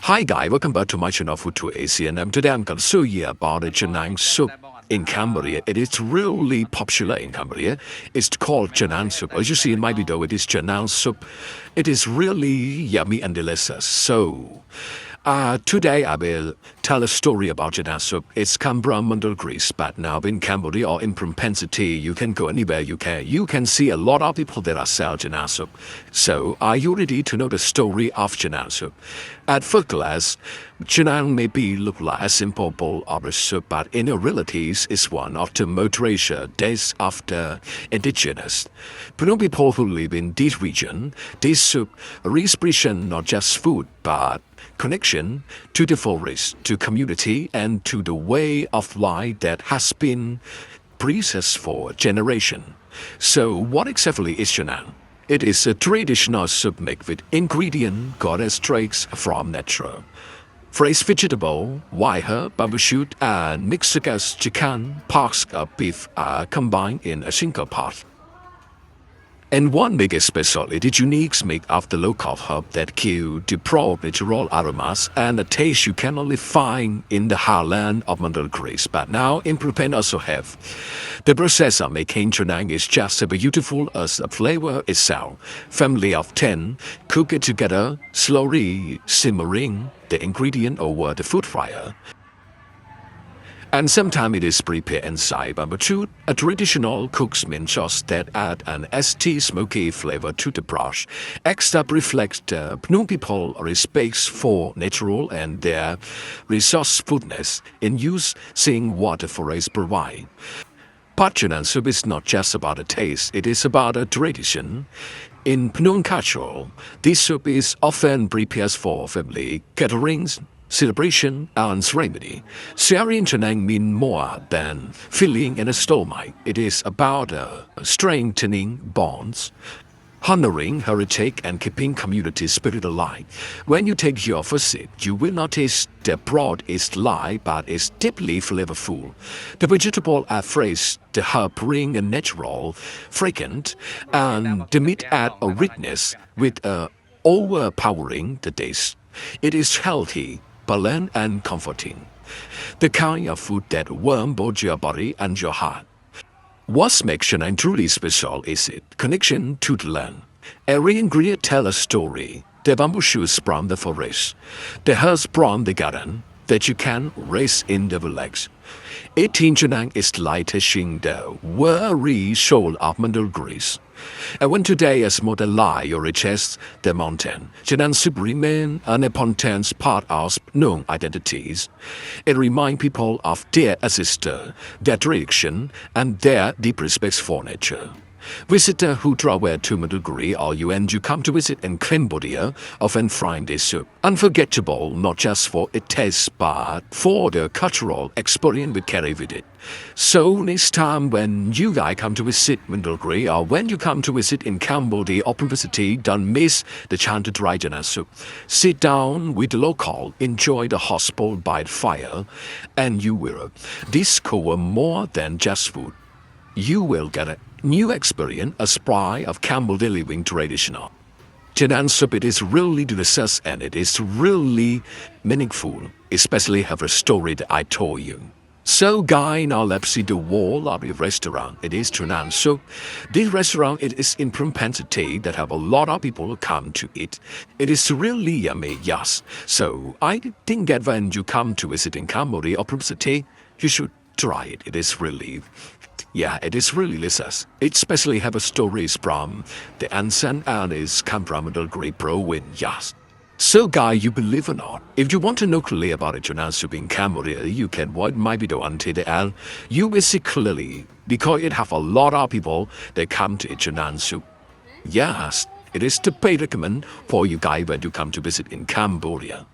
Hi guys, welcome back to my channel Food to Asia, and today I'm gonna show you about the Janang soup in Cambodia. It is really popular in Cambodia. It's called Janang soup. As you see in my video, it is Janang soup. It is really yummy and delicious. So, today I will tell a story about Janang soup. It's come from Mandal, Greece, but now in Cambodia or in Phnom Penh City, you can go anywhere you can. You can see a lot of people that are sell Janang soup. So, are you ready to know the story of Janang soup? At first glance, Janang may look like a simple bowl of a soup, but in reality, it's one of the most treasured dishes of the indigenous Phnom people who live in this region. This soup represents not just food, but connection to the forest, to community, and to the way of life that has been preserved for generations. So, what exactly is Janang? It is a traditional soup made with ingredients got extracts from nature. Fresh vegetable, white herb, bamboo shoot, and Mexican chicken, pork, beef are combined in a single pot. And one big specialty, unique make of the local herb that kill the natural aromas and a taste you can only find in the highland of Mandal, Greece. But now in Phnom Penh also have. The process of making Janang is just as beautiful as the flavor itself. Family of 10 cook it together, slowly simmering the ingredient over the food fire. And sometimes it is prepared inside bamboo shoot, a traditional cook's mint sauce that add an ST smoky flavor to the broth. Extra reflects the Phnom people respect for natural and their resourcefulness in using what the forest provide. But Janang soup is not just about a taste, it is about a tradition. In Phnom culture, this soup is often prepared for family gatherings, celebration, and ceremony. Sharing Janang means more than filling in a stomach. It is about strengthening bonds, honoring heritage, and keeping community spirit alive. When you take your first sip, you will notice the broth is light but is deeply flavorful. The vegetables are fresh, the herb bring a natural fragrance, and the meat add a richness with overpowering the taste. It is healthy, balanced, and comforting. The kind of food that warms both your body and your heart. What makes Janang truly special is its connection to the land. Every ingredient tells a story. The bamboo shoots from the forest, the herbs from the garden that you can raise in the village. Eating Janang is like touching the weary soul of Mandal, Greece. And when today is more than life or reaches the mountain, Janang soup remains an important part of known identities. It reminds people of their ancestors, their tradition, and their deep respect for nature. Visitors who travel to Mandal or you come to visit in Cambodia often find this soup unforgettable not just for its taste but for the cultural experience we carry with it. So next time when you guys come to visit Mandal or when you come to visit in Cambodia or Phnom Penh City, don't miss the chance to try Janang soup. Sit down with the local, enjoy the hot bowl by the fire, and you will discover more than just food. You will get a new experience, a spy of Cambodia living traditional. Janang soup, it is really delicious and it is really meaningful, especially have a story that I told you. So guys, now let's see the wall of the restaurant. It is Janang soup. This restaurant, it is in Phnom Penh City that have a lot of people come to eat. It is really yummy, yes. So I think that when you come to visit in Cambodia or Phnom Penh City, you should try it. It is really delicious. It especially have a stories from the ancient and is come from the great province, yes. So guys, you believe or not, if you want to know clearly about the Janang soup in Cambodia, you can watch my video until the end. You will see clearly because it have a lot of people that come to eat Janang soup. Yes, it is the best recommend for you guys when you come to visit in Cambodia.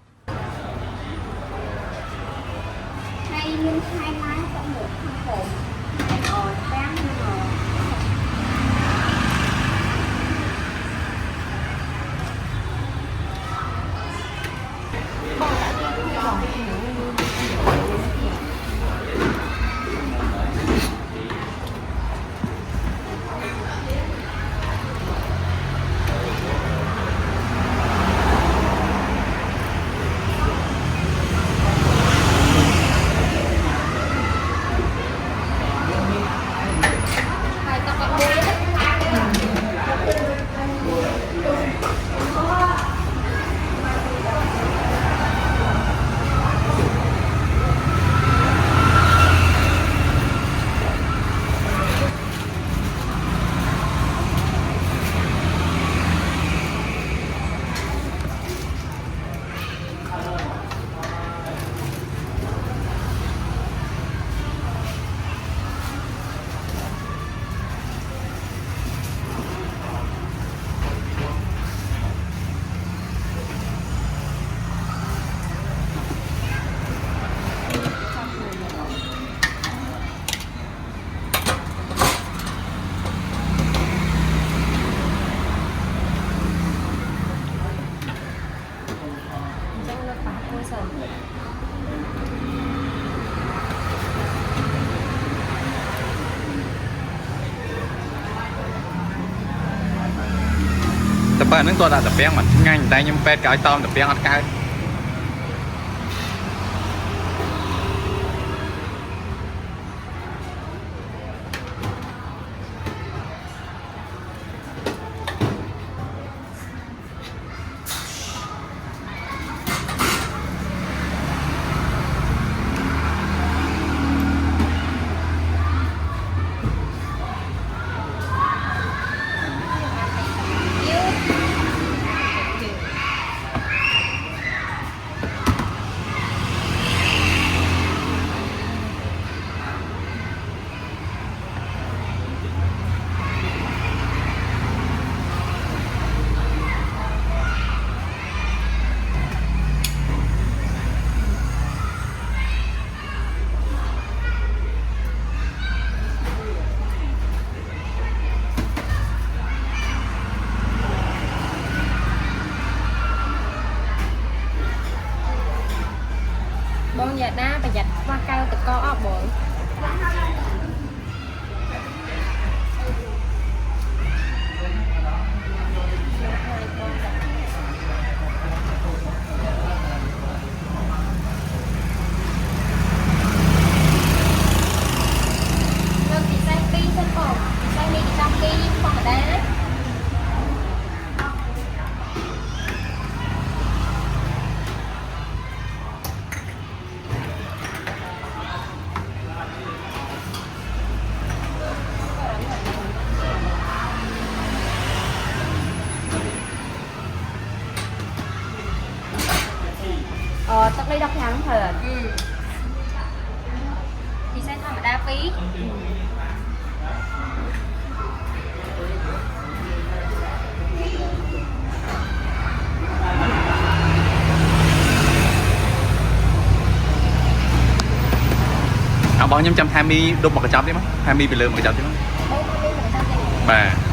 tập bạn những tôi đã tập bén mà ngay tay nhưng pet cái tao tập bén ăn cái bông dạ đá và dạch hoa cao từ co ốc bự tóc đây đọc ngắn thôi à thì sẽ thầm đa phí bao nhiêu 120 đục một cái chấm đấyมั้ย 20 bị lừa một cái chấm đấyมั้ยbà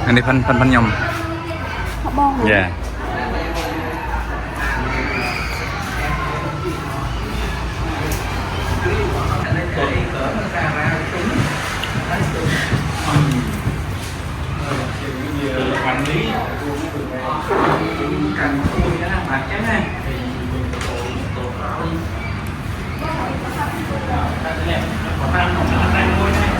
anh đi phân nhom dạ quản lý cần khui cái làm bạc chứ này còn đang không là đang ngồi này